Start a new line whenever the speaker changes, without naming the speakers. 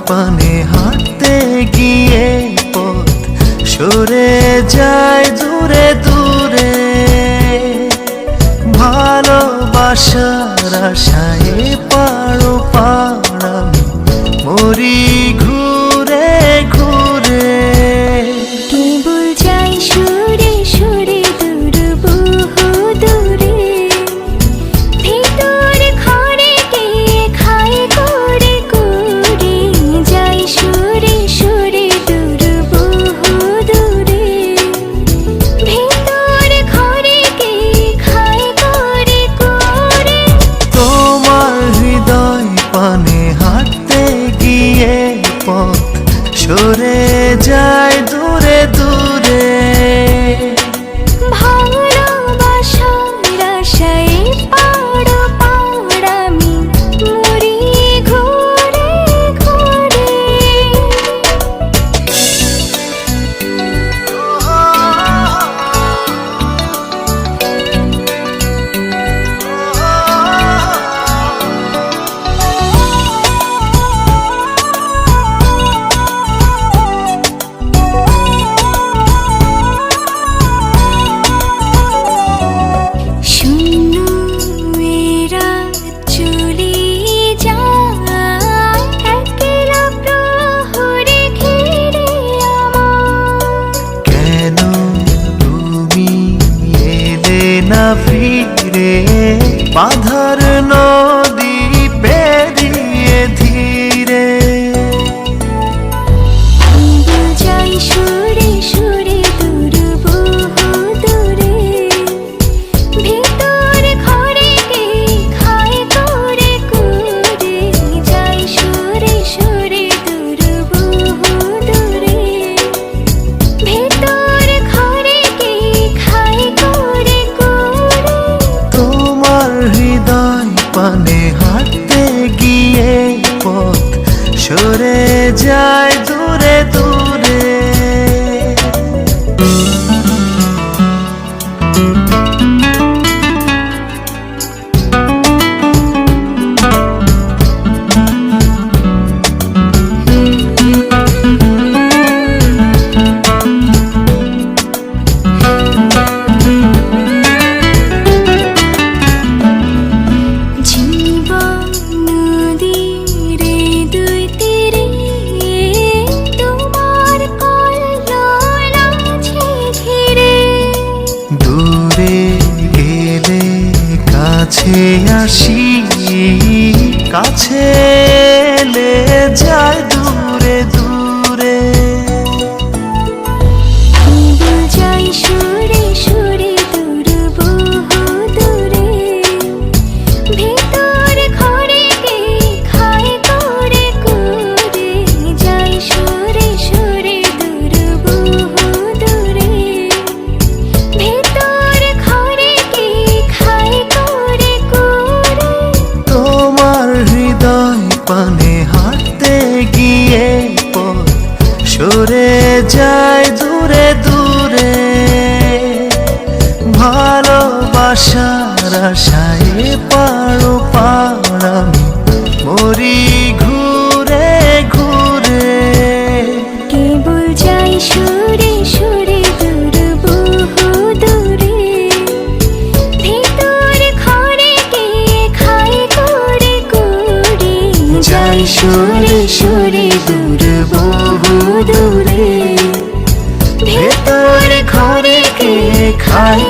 পানে হাঁটতে গিয়ে পথ সরে যায় দূরে দূরে, ভালোবাসার আশায় পাড়ো পাড় আমি মরি ঘুরে ঘুরে।
কেবল যাই সুরে সুরে দূর বহু দূরে, ভিতর ঘরে কে খায় করে করে। যাই সুরে সুরে দূর বহু দূরে, ভিতর ঘরে কে খায় করে করে।
তোমার হৃদয় পানে হাঁটতে গিয়ে পথ সরে যায় দূরে দূরে,
ভালোবাসার আশায় পাড় পাড় আমি মরি ঘুরে ঘুরে।
ফিরে বাধার নদী পেরিয়ে ধীরে,
যাই সুরে সুরে দূর বহু দূরে, ভিতর ঘরে কে খায় করে করে। যাই সুরে সুরে দূর বহু দূরে, ভিতর ঘরে কে খায় করে করে।
তোমার হৃদয় পানে হাঁটতে গিয়ে পথ সরে যায় দূরে দূরে। কাছে আসি কাছে এলে যায় দূরে দূরে,
যাই সুরে সুরে দূর বহু দূরে, ভিতর ঘরে কে খায় করে করে। যাই সুরে সুরে দূর বহু দূরে, ভিতর ঘরে কে খায় করে করে।
তোমার হৃদয় পানে হাঁটতে গিয়ে পথ সরে যায় দূরে দূরে, ভালোবাসার আশায় পাড়ো পাড় আমি মরি ঘুরে ঘুরে।
কেবল যাই সুরে সুরে দূর বহু দূরে, ভিতর ঘরে কে খায় করে করে। যাই সুরে সুরে দূর বহু দূরে, ভিতর ঘরে কে খায়